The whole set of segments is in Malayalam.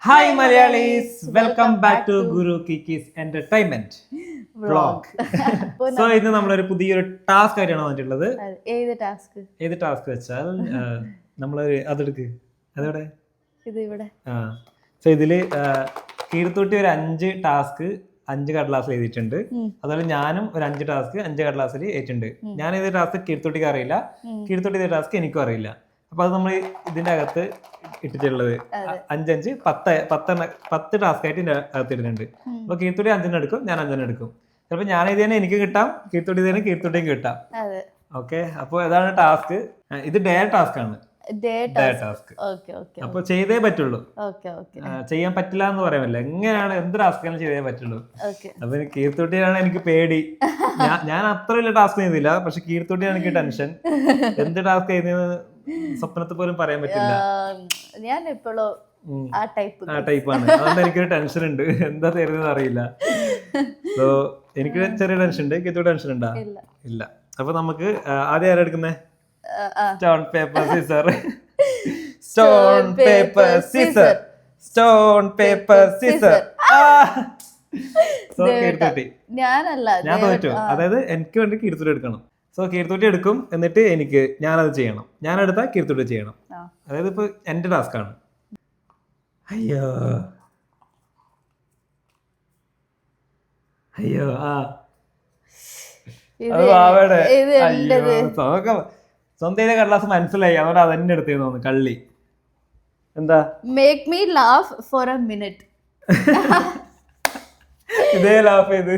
Hi Malayalees, welcome back to Guru Kikkees entertainment vlog. So ഇന്ന് നമ്മളൊരു പുതിയൊരു ടാസ്ക് ആയിട്ടാണ് വന്നിട്ടുള്ളത്. ഏത് ടാസ്ക് വെച്ചാൽ നമ്മള് അതെടുക്ക് അതെവിടെ സോ ഇതില് കീർത്തൂട്ടി ഒരു 5 ടാസ്ക് 5 കടലാസിൽ എഴുതിയിട്ടുണ്ട്. അതുപോലെ ഞാനും ഒരു 5 ടാസ്ക് 5 കടലാസിൽ ഏറ്റുണ്ട്. ഞാൻ ഇത് ടാസ്ക് കീർത്തൂട്ടിക്ക് അറിയില്ല, കീർത്തൂട്ടി ഇത് ടാസ്ക് എനിക്കും അറിയില്ല. അപ്പൊ അത് നമ്മൾ ഇതിന്റെ അകത്ത് ഇട്ടിട്ടുള്ളത് 5 10 ടാസ്ക് ആയിട്ട് ഇതിന്റെ അകത്ത് ഇടുന്നുണ്ട്. അപ്പൊ കീർത്തൂട്ടി 5 എടുക്കും, ഞാൻ 5 എടുക്കും. ചിലപ്പോ ഞാൻ ഇത് തന്നെ എനിക്ക് കിട്ടാം, കീർത്തൂട്ടി തന്നെ കീർത്തൂട്ടിയും കിട്ടാം. ഓക്കെ, അപ്പൊ അതാണ് ടാസ്ക്. ഇത് ഡേ ടാസ്ക് ആണ്. അപ്പൊ ചെയ്തേ പറ്റുള്ളൂ, ചെയ്യാൻ പറ്റില്ല എന്ന് പറയാമല്ലോ. എങ്ങനെയാണ് എന്ത് ടാസ്കാണ് ചെയ്തേ പറ്റുള്ളൂ. അപ്പൊ കീർത്തൂട്ടിയാണ് എനിക്ക് പേടി. ഞാൻ അത്ര വലിയ ടാസ്ക് ചെയ്തില്ല, പക്ഷെ കീർത്തൂട്ടിയാണ് എനിക്ക് ടെൻഷൻ. എന്ത് ടാസ്ക് ചെയ്യുന്നത് സ്വപ്നത്തിൽ പോലും പറയാൻ പറ്റില്ല. ഞാൻ ഇപ്പോഴും ആ ടൈപ്പാണ്. അതുകൊണ്ട് എനിക്കൊരു ടെൻഷൻ ഉണ്ട്, എന്താ തരുന്നത് അറിയില്ല. സോ എനിക്ക് ചെറിയ ടെൻഷൻ ഉണ്ട്. കീർത്തൂട്ടി ടെൻഷൻ ഉണ്ടാ? ഇല്ല. അപ്പൊ നമുക്ക് ആദ്യം ആരെടുക്കുന്നേ? Stone paper scissor. Stone paper scissor. Stone paper scissor. So Keerthootty. ഞാൻ തോറ്റു. അതായത് എനിക്ക് വേണ്ടി കീർത്തൂട്ടി എടുക്കണം. സോ കീർത്തൂട്ടി എടുക്കും, എന്നിട്ട് ഞാനത് ചെയ്യണം. ഞാൻ എടുത്താൽ കീർത്തൂട്ടി ചെയ്യണം. അതായത് ഇപ്പൊ എന്റെ ടാസ്ക് ആണ്. അയ്യോ അത് ബാവയുടെ. അയ്യോ സ്വന്തം കടലാസ് മനസ്സിലായി, അതുകൊണ്ട് അതെന്നെ എടുത്തേന്ന് തോന്നുന്നു. കള്ളി എന്താ? Make me laugh for a minute. ഇതേ ലാഫ് ചെയ്ത്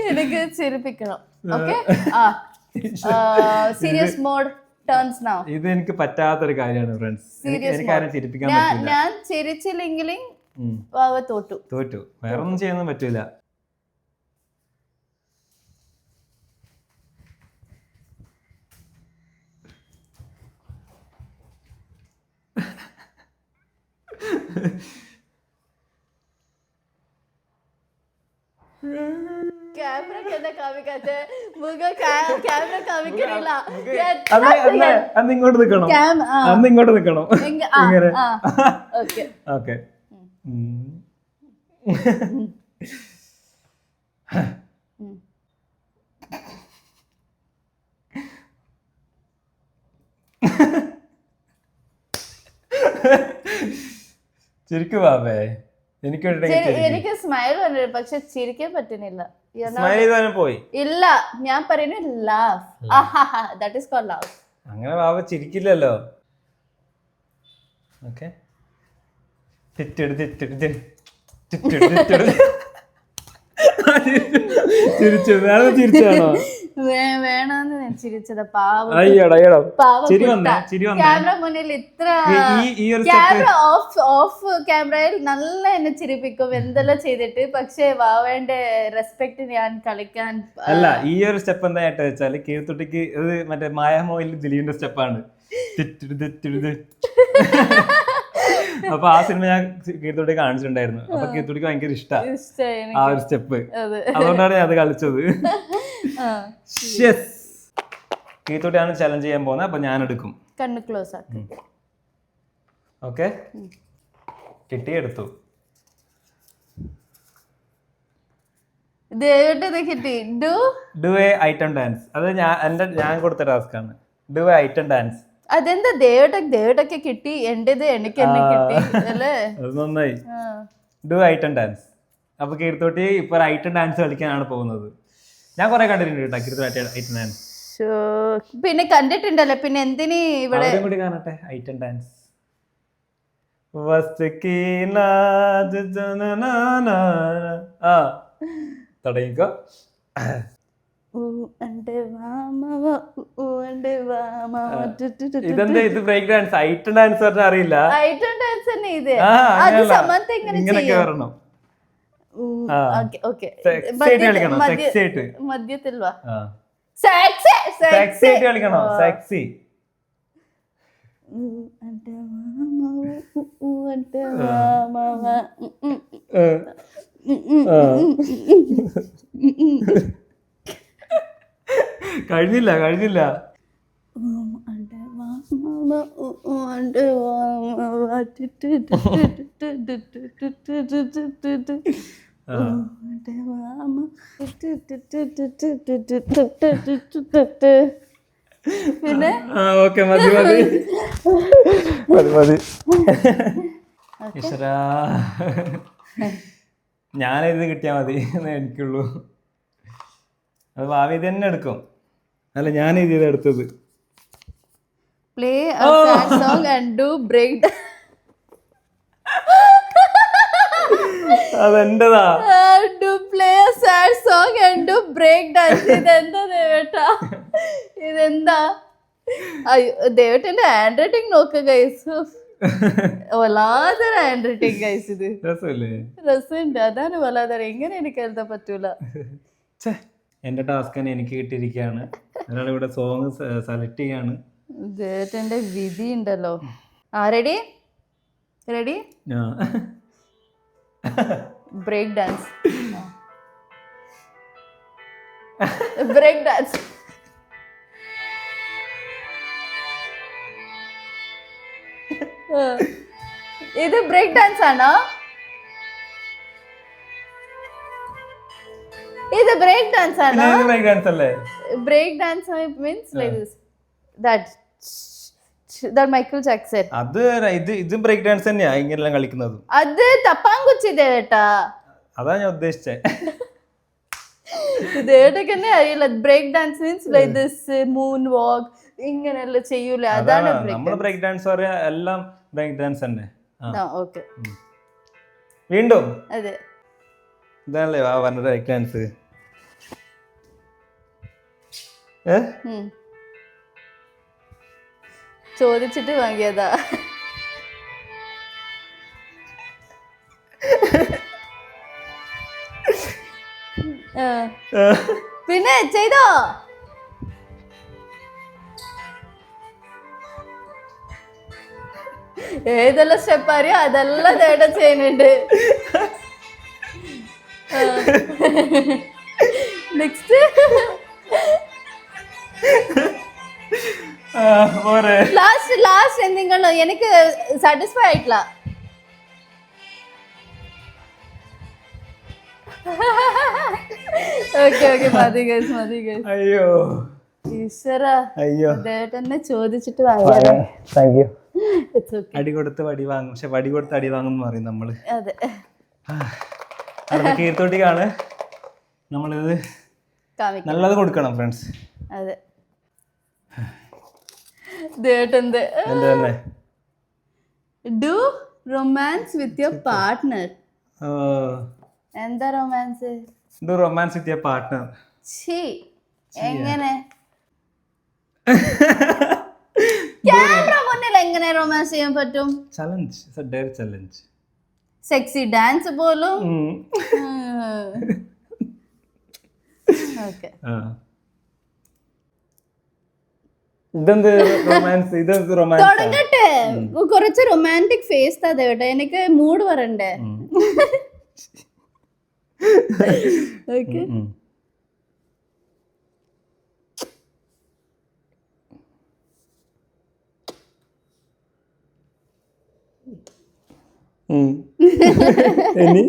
എനിക്ക് ചിരിപ്പിക്കണം. Okay, serious mode turns now. ഇത് എനിക്ക് പറ്റാത്തൊരു കാര്യമാണ് ഫ്രണ്ട്സ്. എനിക്കാരും ചിരിപ്പിക്കാൻ പറ്റില്ല. ഞാൻ ചിരിച്ചില്ലെങ്കിലും തോറ്റു. വേറെ ഒന്നും ചെയ്യാനൊന്നും പറ്റൂല. ഇങ്ങോട്ട് നിക്കണം. ഇങ്ങനെ. ഓക്കെ. ചിരിക്കുവാവേ. എനിക്ക് സ്മൈൽ വന്നിട്ട്, പക്ഷെ ചിരിക്കാൻ പറ്റുന്നില്ല. പോയി. ഇല്ല, ഞാൻ പറയുന്നു laugh. That is called laugh. അങ്ങനെ ബാബ ചിരിക്കില്ലല്ലോ. ഓക്കെ, ചിരിച്ചാണോ? വേണമെന്ന് ഞാൻ ചിരിച്ചത്. പാവം ക്യാമറ മുന്നിൽ ഇത്ര ക്യാമറ ഓഫ് ക്യാമറയിൽ നല്ല എന്നെ ചിരിപ്പിക്കും എന്തെല്ലാം ചെയ്തിട്ട്. പക്ഷെ വാവേന്റെ റെസ്പെക്ട് ഞാൻ കളിക്കാൻ അല്ല. ഈ ഒരു സ്റ്റെപ്പ് എന്തായിട്ട് വെച്ചാല് കീർത്തുട്ടിക്ക് ഇത് മറ്റേ മായാമോയിൽ ദിലീപിന്റെ സ്റ്റെപ്പാണ്. അപ്പൊ ആ സിനിമ ഞാൻ കീർത്തുട്ടി കാണിച്ചിട്ടുണ്ടായിരുന്നു. അപ്പൊ കീർത്തുട്ടിക്ക് ഭയങ്കര ഇഷ്ടമാണ് ആ ഒരു സ്റ്റെപ്പ്. അതുകൊണ്ടാണ് ഞാൻ അത് കളിച്ചത്. കീർത്തുട്ടിയാണ് ചലഞ്ച് ചെയ്യാൻ പോകുന്നത്. അപ്പൊ ഞാൻ എടുക്കും. കണ്ണ് ക്ലോസ് ആക്കി. ഓക്കെ, കിട്ടിയെടുത്തു. Do a item dance. അത് ഞാൻ കൊടുത്ത ടാസ്ക് ആണ്. Do a item dance. അതെന്താ ദേവട്ടൊക്കെ കിട്ടി, എന്റേത് എനിക്ക് തന്നെ കിട്ടി അല്ലേ? അത് നന്നായി. Do item dance. അപ്പൊ കീർത്തോട്ടി ഇപ്പൊ ഐറ്റം ഡാൻസ് കളിക്കാനാണ് പോകുന്നത്. ഞാൻ കുറെ കണ്ടിട്ടുണ്ട് കേട്ടോ കീർത്തോട്ടി ഐറ്റം ഡാൻസ്. പിന്നെ കണ്ടിട്ടുണ്ടല്ലേ, പിന്നെ എന്തിനീ ഇവിടെ കൂടി കാണട്ടെ ഐറ്റം ഡാൻസ്. തുടങ്ങിക്കോ. ഇതെന്താ ഇത് ബ്രേക്ക് ഡാൻസ്? ഐറ്റം ഡാൻസ് പറഞ്ഞാൽ അറിയില്ല. ഐറ്റം ഡാൻസ് തന്നെ ഇത്. ഇങ്ങനെയൊക്കെ വരണം. മധ്യത്തിൽ വാ. സെക്സി കളിക്കണോ? സെക്സി. കഴിഞ്ഞില്ല. പിന്നെ ഓക്കെ മതി മതി മതി മതി. ഈശ്വരാ, ഞാനിത് കിട്ടിയാ മതി എന്നേ എനിക്കുള്ളൂ. അത് ഭാവി തന്നെ എടുക്കും. അല്ല, ഞാൻ ഇത് എടുത്തത്. play a sad song and do break അതെന്റെതാ. do play a sad song and do break dance. ഇതെന്താ ദേവേട്ടാ, ഇതെന്താ? ദേവേട്ടന്റെ ഹാൻഡ് റൈറ്റിംഗ് നോക്ക് ഗൈസ്, വല്ലാതൊരു ഹാൻഡ് റൈറ്റിംഗ് ഗൈസ്. ഇത് രസമല്ലേ? രസമുണ്ട്, അതാണ് വല്ലാതെ. എങ്ങനെ എനിക്ക് എഴുതാൻ പറ്റൂല. എന്റെ ടാസ്ക് തന്നെ എനിക്ക് കിട്ടിയിരിക്കുകയാണ്. ഒരാളിവിടെ സോങ് സെലക്ട് ചെയ്യാണ്. ദേവേട്ടന്റെ വിധി ഉണ്ടല്ലോ. Ready ready break dance. Break dance. ഇത് ബ്രേക്ക് ഡാൻസ് ആണോ? ഇത് ബ്രേക്ക് ഡാൻസ് ആണോ? ബ്രേക്ക് ഡാൻസ് അല്ലേ? Break dance means like this, that Michael Jackson. അത് ഇത് ബ്രേക്ക് ഡാൻസ് തന്നെയാ ഇങ്ങനെല്ലാം കളിക്കുന്നത്. അത് തപ്പാങ്കുച്ചി ദേവേട്ടാ, അതാ ഞാൻ ഉദ്ദേശിച്ചേ. ദേവേട്ടക്ക് തന്നെ അറിയില്ല. Break dance means like this, moon walk, ഇങ്ങനെല്ലാം ചെയ്യൂല, അതാണ് നമ്മൾ ബ്രേക്ക് ഡാൻസ് പറയാ. എല്ലാം ബ്രേക്ക് ഡാൻസ് തന്നെ. ഓക്കെ, വീണ്ടും അതെ. ഇതാണല്ലേ പറഞ്ഞ ബ്രേക്ക് ഡാൻസ്. ചോദിച്ചിട്ട് വാങ്ങിയതാ. പിന്നെ ചെയ്തോ? ഏതെല്ലാം സ്റ്റെപ്പ് അറിയോ അതെല്ലാം ദേവേട്ടൻ ചെയ്യുന്നുണ്ട്. നെക്സ്റ്റ് ലാസ്റ്റ് എന്തെങ്കിലും എനിക്ക് സാറ്റിസ്ഫൈ ആയിട്ടില്ല. ഓക്കെ ഓക്കെ, മതി ഗൈസ്, മതി ഗൈസ്. അയ്യോ ഈശ്വര, അയ്യോ, ദേവേട്ടനെ ചോദിച്ചിട്ട് വാങ്ങിയതാ. Thank you. അടി കൊടുത്ത് വടി വാങ്ങും, പക്ഷെ വടി കൊടുത്ത് അടി വാങ്ങും എന്ന് പറയും നമ്മള്. അതെ, അടുത്ത കീർത്തോട്ടിക്കാണ്. നമ്മളിത് നല്ലത് കൊടുക്കണം ഫ്രണ്ട്സ്. അതെ, ദേവേട്ടന്റെ do romance with your partner. എന്താ romance? Do romance with your partner. എങ്ങനെ ക്യാമറ മുന്നിൽ എങ്ങനെ റൊമാൻസ് ചെയ്യാൻ പറ്റും? Challenge, it's a dare challenge. Sexy dance പോലും. ഓക്കേ, ഇതെന്ത് റൊമാൻസ്? ഇതെന്ത് റൊമാൻസ്? തുടങ്ങട്ടെ. കുറച്ച് റൊമാൻറ്റിക് ഫേസ് താ ദേവേട്ടാ, എനിക്ക് മൂഡ് വരണ്ടേ. ഓക്കേ, ഇനി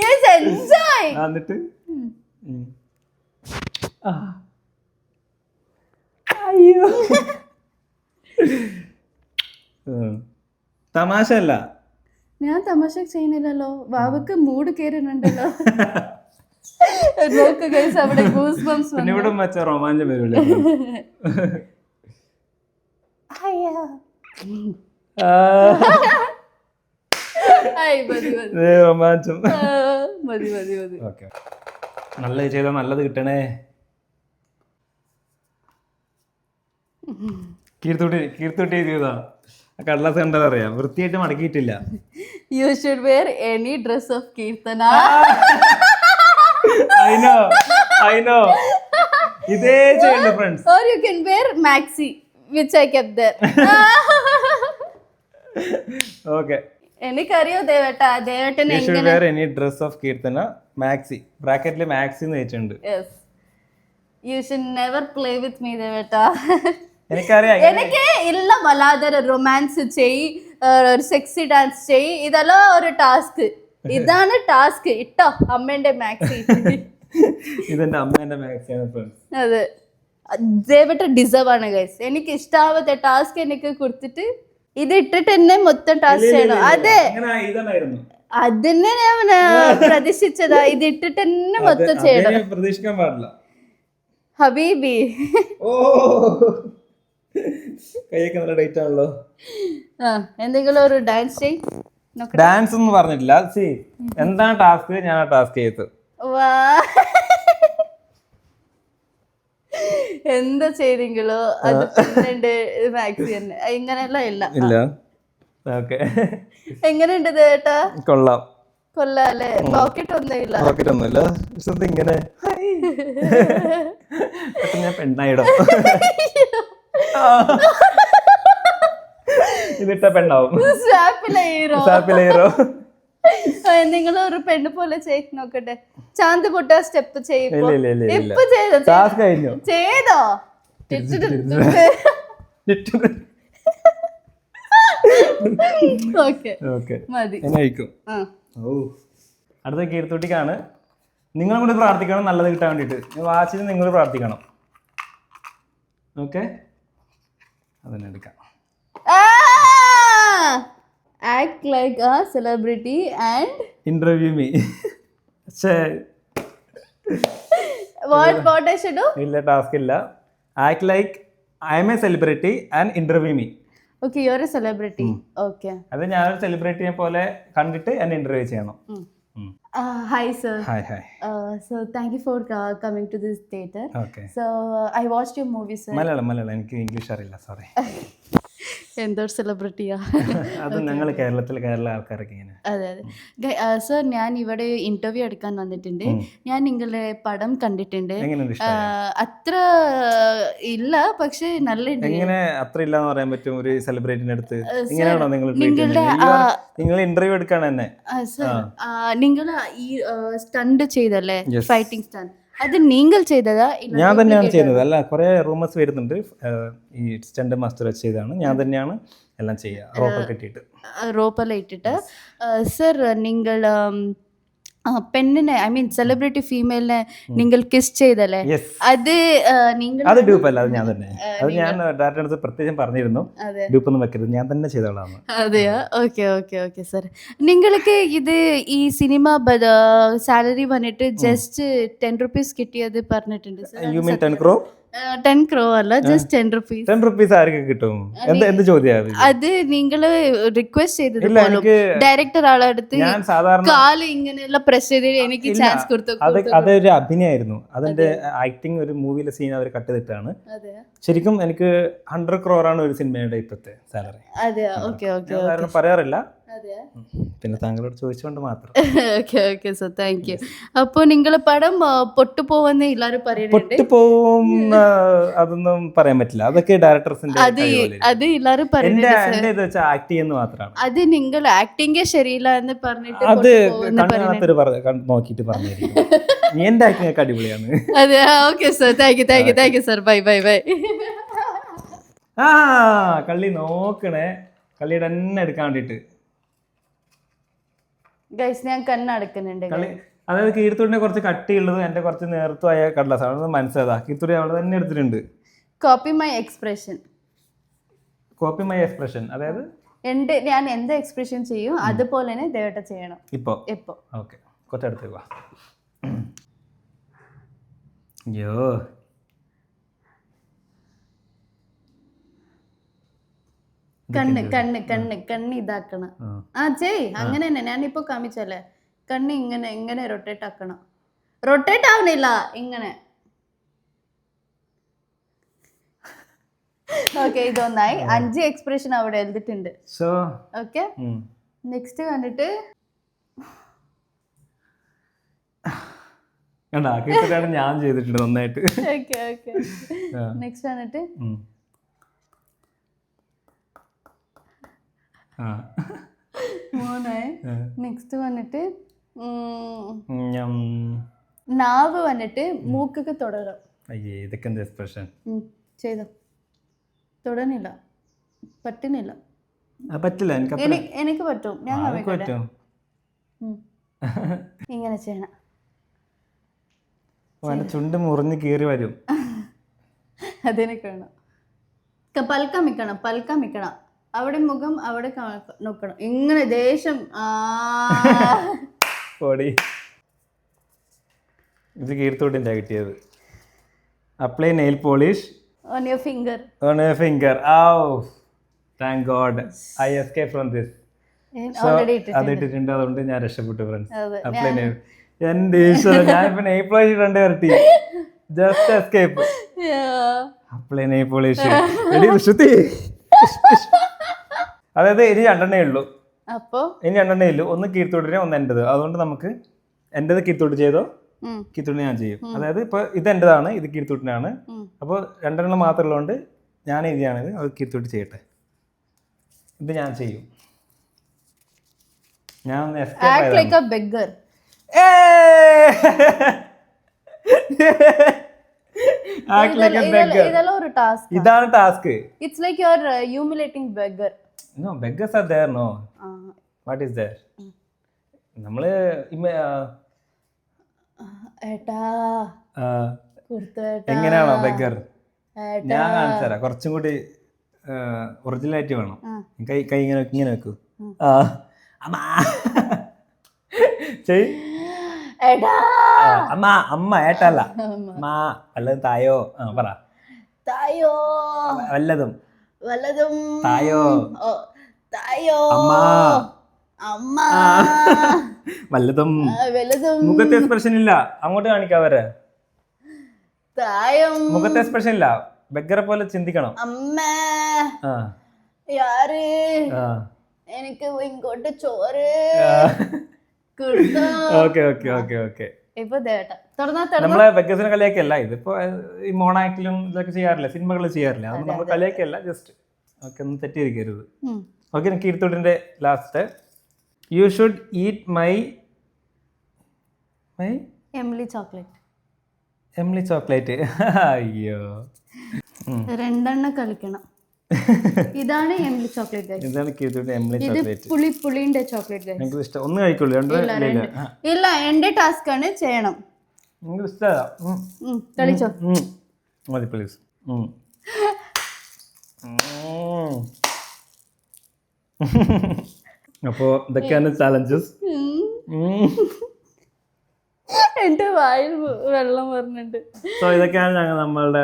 yes, enjoy. എന്നിട്ട് അയ്യോ, തമാശ അല്ല. ഞാൻ തമാശ ചെയ്യുന്നില്ലല്ലോ, വാവക്ക് മൂഡ് കേറുന്നുണ്ടല്ലോ. നോക്ക് ഗൈസ്, അവിടെ ഗൂസ് ബംസ് പിന്നെ ഇവിടെ മച്ച റൊമാഞ്ചം വരൂല്ലേ? റൊമാഞ്ചം. മതി മതി മതി. ഓക്കെ, നല്ലത് ചെയ്താൽ നല്ലത് കിട്ടണേ. കീർത്തുട്ടി ചെയ്താ കടലാസ് കണ്ടതറിയാം, വൃത്തിയായിട്ട് മടക്കിയിട്ടില്ല. You should wear any dress of Keerthana. I know. ഇതേ ചെയ്യണ്ട friends. Or you can wear maxi, which I kept there. Okay. എനിക്കറിയോ ദേവേട്ടാ, ദേവേട്ടൻ എങ്ങനെ any dress of Keerthana maxi, ബ്രാക്കറ്റില് മാക്സി എന്ന് വെച്ചിട്ടുണ്ട്. Yes. You should never play with me ദേവേട്ടാ. എനിക്കറിയാം എനിക്ക് ഇല്ല വല്ലാതെ റൊമാൻസ് ചെയ് സെക്സി ഡാൻസ് ചെയ് ഇതെല്ലാം ഒരു ടാസ്ക് ഇതാണ് ടാസ്ക് ഇട്ടോ അമ്മേന്റെ മാക്സി ഇതെന്റെ അമ്മേന്റെ മാക്സിയാണ് ഫ്രണ്ട്സ് അതെ ദയവിട്ട് ഡിസേർവ് ആണ് ഗൈസ് എനിക്ക് ഇഷ്ടാവാത്ത ടാസ്ക് എനിക്ക് കൊടുത്തിട്ട് ഇത് ഇട്ടിട്ട് തന്നെ മൊത്തം ടാസ്ക് ചെയ്യണം അതെ ഇതായിരുന്നു അതിനെ ഞാൻ പ്രതീക്ഷിച്ചതാ ഇത് ഇട്ടിട്ട് തന്നെ മൊത്തം ചെയ്യണം പ്രതീക്ഷിക്കാൻ പാടില്ല ഹബീബി ഓ കൈയൊക്കെ നല്ല ഡേറ്റ് ആണല്ലോ എന്തെങ്കിലും ഒരു ഡാൻസ് ചെയ് ഡാൻസ് ഒന്നും പറഞ്ഞിട്ടില്ല സി എന്താണ് ടാസ്ക് ഞാൻ ആ ടാസ്ക് ചെയ്തു വാ എന്താ ചെയ്തെങ്കിലോ അത് പിന്നുണ്ട് മാക്സി തന്നെ ഇങ്ങനെയല്ല ഇല്ല ഓക്കെ എങ്ങനെയുണ്ട് ചേട്ടാ കൊള്ളാം കൊള്ളാല്ലേ പോക്കറ്റ് ഒന്നുമില്ല പോക്കറ്റ് ഒന്നുമില്ല ഇങ്ങനെ ഞാൻ പെണ്ണായിടോ ഇതിട്ട പെണ്ണാവും സ്വാപ്പിലേറോ എന്തെങ്കിലും ഒരു പെണ്ണ് പോലെ ചെയ്ത് നോക്കട്ടെ ചാന്ത് പൊട്ട സ്റ്റെപ്പ് ചെയ്യുമ്പോ ഇപ്പൊ ചെയ്തോ മതി അടുത്ത കീർത്തുട്ടിക്കാണ് നിങ്ങളും കൂടി പ്രാർത്ഥിക്കണം നല്ലത് കിട്ടാൻ വേണ്ടിട്ട് വാച്ചിന് നിങ്ങൾ പ്രാർത്ഥിക്കണം ഓക്കെ അതന്നെ എടുക്കാം act like a celebrity and interview me what I should do illa task illa act like I am a celebrity and interview me okay you are a celebrity okay adu njan oru celebrity ne pole kandittu enna interview cheyano hi sir hi so thank you for coming to this theater okay so I watched your movie sir malayalam enakku english arilla sorry എന്തൊരു സെലിബ്രിറ്റിയാ അത് ഞങ്ങൾ കേരള ആൾക്കാരൊക്കെ ഇങ്ങനെ അതെ അതെ സർ ഞാൻ ഇവിടെ ഇന്റർവ്യൂ എടുക്കാൻ വന്നിട്ടുണ്ട് ഞാൻ നിങ്ങളുടെ പടം കണ്ടിട്ടുണ്ട് അത്ര ഇല്ല പക്ഷെ നല്ല എങ്ങനെ അത്ര ഇല്ലാന്ന് പറയാൻ പറ്റും ഒരു സെലിബ്രിറ്റിന്റെ അടുത്ത് ഇങ്ങനെയാണോ നിങ്ങൾ ഇന്റർവ്യൂ എടുക്കാണ് തന്നെ നിങ്ങൾ ഈ സ്റ്റണ്ട് ചെയ്തല്ലേ ഫൈറ്റിംഗ് സ്റ്റണ്ട് അത് നിങ്ങൾ ചെയ്തതാ ഞാൻ തന്നെയാണ് ചെയ്യുന്നത് അല്ല കുറെ റൂമേഴ്സ് വരുന്നുണ്ട് ഈ സ്റ്റണ്ട് മാസ്റ്റർ വെച്ച് ചെയ്താണ് ഞാൻ തന്നെയാണ് എല്ലാം ചെയ്യുക റോപ്പെല്ലാം ഇട്ടിട്ട് സർ നിങ്ങൾ പെണ്ണിനെ ഐ മീൻ സെലിബ്രിറ്റി ഫീമെയിലിനെ നിങ്ങൾ കിസ് ചെയ്തല്ലേ അത് ഡ്യൂപ്പ് അല്ല അത് ഞാൻ തന്നെ അത് ഞാൻ ഡയറക്ടർ അടുത്ത് പ്രത്യേകം പറഞ്ഞിരുന്നു ഡ്യൂപ്പ് ഒന്നും വെക്കരുത് ഞാൻ തന്നെ ചെയ്തോളാം അതെയാ ഓക്കെ ഓക്കെ ഓക്കെ സർ നിങ്ങൾക്ക് ഇത് ഈ സിനിമ സാലറി വന്നിട്ട് ജസ്റ്റ് 10 rupees കിട്ടിയത് പറഞ്ഞിട്ടുണ്ട് യു മീൻ 10 crore 10 crore അല്ല ജസ്റ്റ് 10 rupees 10 rupees ആർക്ക് കിട്ടും എന്ത് ചോദ്യം അത് നിങ്ങൾ റിക്വസ്റ്റ് ചെയ്തത് ഡയറക്ടർ ആളെ അടുത്ത് ഞാൻ സാധാരണ കാല് ഇങ്ങനെയുള്ള പ്രസ് ചെയ്ത് എനിക്ക് ചാൻസ് കൊടുത്തു അതൊരു അഭിനയമായിരുന്നു അതിന്റെ ആക്ടിങ് ഒരു മൂവിയിലെ സീൻ അവർ കട്ട് ചെയ്തിട്ടാണ് ശരിക്കും എനിക്ക് 100 crore ആണ് ഒരു സിനിമയുടെ ഇപ്പോഴത്തെ സാലറി പറയാറില്ല പിന്നെ താങ്കളോട് ചോദിച്ചുകൊണ്ട് മാത്രം okay okay sir thank you അപ്പോൾ നിങ്ങളെ പടം പൊട്ടുപോവെന്ന് എല്ലാവരും പറയുന്നുണ്ട് പൊട്ടുപോവും അതൊന്നും പറയാൻ പറ്റില്ല അതൊക്കെ ഡയറക്ടേഴ്സിന്റെ അത് എല്ലാവരും പറയുന്നുണ്ട് ആക്ട് ചെയ്യുന്ന മാത്രമാണ് അത് നിങ്ങൾ ആക്ടിംഗേ ശരിയില്ല എന്ന് പറഞ്ഞിട്ട് അത് നോക്കിയിട്ട് പറഞ്ഞിരിക്കും നീ എന്റെ ആക്ടിംഗ് ഒക്കെ അടിപൊളിയാണ് അതെ okay sir thank you sir bye bye bye കള്ളി നോക്കണേ കള്ളിയുടെ തന്നെ എടുക്കാൻ വേണ്ടിട്ട് ഗൈസ് ഞാൻ കണ്ണടക്കുന്നുണ്ട് അതായത് കീർത്തുടിനെ കുറച്ച് കട്ടിയുള്ളതും എന്റെ കുറച്ച് നേർത്തുമായ കടലാസാണ് മനസ്സിലാതാ കീർത്തുടി അവളെ തന്നെ എടുത്തിട്ടുണ്ട് കോപ്പി മൈ എക്സ്പ്രഷൻ അതായത് ഞാൻ എന്ത് എക്സ്പ്രഷൻ ചെയ്യും അതുപോലെ തന്നെ ദേവട്ട ചെയ്യണം ഇപ്പൊ ഓക്കെ കുറച്ചടുത്ത് വാ അയ്യോ കണ്ണ് ഇതാക്കണം ചെയ് അങ്ങനെ തന്നെ ഞാനിപ്പോ കാമിച്ചല്ലേ കണ്ണ് ഇങ്ങനെ റൊട്ടേറ്റ് ആക്കണം റൊട്ടേറ്റ് ആവണില്ല ഇങ്ങനെ ഓക്കെ ഇതൊന്നായി 5 എക്സ്പ്രഷൻ അവിടെ എഴുതിട്ടുണ്ട് ഓക്കെ നെക്സ്റ്റ് കണ്ടിട്ട് ഞാൻ ചെയ്തിട്ടുണ്ട് നന്നായിട്ട് നെക്സ്റ്റ് കണ്ടിട്ട് നെക്സ്റ്റ് വന്നിട്ട് നാവ് വന്നിട്ട് മൂക്കൊക്കെ തുടരും ഇതൊക്കെ എക്സ്പ്രഷൻ ചെയ്തോ തൊടണില്ല, പറ്റുന്നില്ല. പറ്റില്ല എനിക്ക് എനിക്ക് പറ്റും, ഞാൻ പറ്റും. ഇങ്ങനെ ചെയ്യണം. ചുണ്ട് മുറിഞ്ഞ് കീറി വരും. അതെനിക്ക് വേണം. പൽക്കം മിക്കണം. അവിടെ മുഖം അവിടെ നോക്കണം. ഇങ്ങനെ ദേഷ്യം. ഇത് കീർത്തോട്ടിൻ്റെ കിട്ടിയത്. Apply nail polish on your finger. Oh, thank God I escaped from this. അത് ഇട്ടിട്ടുണ്ട്, അതുകൊണ്ട് ഞാൻ രക്ഷപ്പെട്ടു ഫ്രണ്ട്സ്. അപ്ലൈ നെയിൽ, എൻ്റെ ഈശ്വരൻ, ഞാൻ ഇപ്പൊ നെയിൽ പോളിഷ് ഇടേണ്ടി വരട്ടി. Just escape. Apply nail polish. അതായത് ഇനി 2 ഉള്ളൂ. ഇനി 2 ഉള്ളൂ. ഒന്ന് കീർത്തോട്ടിനെ, ഒന്ന് എൻ്റെത്. അതുകൊണ്ട് നമുക്ക് എൻ്റെത് കീർത്തോട്ട് ചെയ്തോ, കീർത്തോട്ടിനെ ഞാൻ ചെയ്യും. അതായത് ഇപ്പൊ ഇത് എൻ്റെതാണ്, ഇത് കീർത്തോട്ടിനാണ്. അപ്പോൾ 2 മാത്രം ഉള്ളതുകൊണ്ട് ഞാൻ എഴുതിയാണിത്, അത് കീർത്തോട്ട് ചെയ്യട്ടെ. ഇത് ഞാൻ ചെയ്യും. ഞാൻ ഒന്ന് act like a beggar. ഇതെല്ലാം ഒരു ടാസ്ക്. ഇതാണ് task. It's like you are humiliating beggar. No, beggars are there, no. What is there? നമ്മള് ഏട്ടാ എങ്ങനെയാണോ ബെഗർ? ഞാൻ കാണിച്ചു തരാം. കുറച്ചും കൂടി ഒറിജിനലായിട്ട് വേണം. കൈ ഇങ്ങനെ വെക്കൂ. അമ്മ ഏട്ടല്ല, വല്ലതും തായോ. പറ. തായോ വല്ലതും വല്ലതും തായോ. തായോ അമ്മ വല്ലതും. വല്ലതും. മുഖത്തെ എക്സ്പ്രഷൻ ഇല്ല, അങ്ങോട്ട് കാണിക്കാവരെ. തായം. മുഖത്തെ എക്സ്പ്രഷൻ ഇല്ല, ബെഗറെ പോലെ ചിന്തിക്കണം. അമ്മ യാര് എനിക്ക് ഇങ്ങോട്ട് ചോറ്. നമ്മളെ ബെഗേഴ്സിനെ കളിയാക്കല്ല, ഇതിപ്പോ ഈ മോണാക്ടിലും ഇതൊക്കെ ചെയ്യാറില്ല, സിനിമകളിൽ ചെയ്യാറില്ല. അതുകൊണ്ട് നമ്മൾ കളിയാക്കല്ല, ജസ്റ്റ് ഓക്കെ, ഒന്ന് തെറ്റിയിരിക്കരുത്. ഓക്കെ, കീർത്തോട്ടിന്റെ last. You should eat my Emily chocolate. Emily chocolate. അയ്യോ, 2 കളിക്കണം. ഇതാണ് എംലി ചോക്ലേറ്റ് ഗൈസ്. ഇതാണ് കീർത്തോട്ടിന്റെ എംലി ചോക്ലേറ്റ്. ഇത് പുളിന്റെ ചോക്ലേറ്റ് ഗൈസ്. നിങ്ങൾക്ക് ഇഷ്ടം ഒന്ന് കഴിക്കുള്ളൂ, 2 ഇല്ല, എന്റെ ടാസ്ക് ആണ് ചെയ്യണം. നിങ്ങൾക്ക് ഇഷ്ടമാ കളിച്ചോ മതി പ്ലീസ്. അപ്പോ ഇതൊക്കെയാണ് ചാലഞ്ചസ്. എന്റെ വായിൽ വെള്ളം പറഞ്ഞിട്ടുണ്ട്. സോ ഇതൊക്കെയാണ് ഞങ്ങൾ നമ്മളുടെ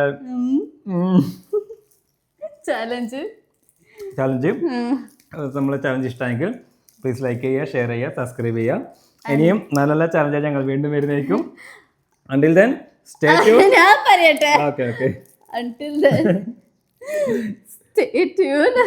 ചാലഞ്ച്. നമ്മളെ ചാലഞ്ച് ഇഷ്ടമെങ്കിൽ പ്ലീസ് ലൈക്ക് ചെയ്യുക, ഷെയർ ചെയ്യുക, സബ്സ്ക്രൈബ് ചെയ്യുക. ഇനിയും നല്ല നല്ല ചാലഞ്ചായി ഞങ്ങൾ വീണ്ടും വരുന്നതായിരിക്കും. Until then, stay tuned. ഞാൻ പറയട്ടെ. Okay. Until then, stay tuned.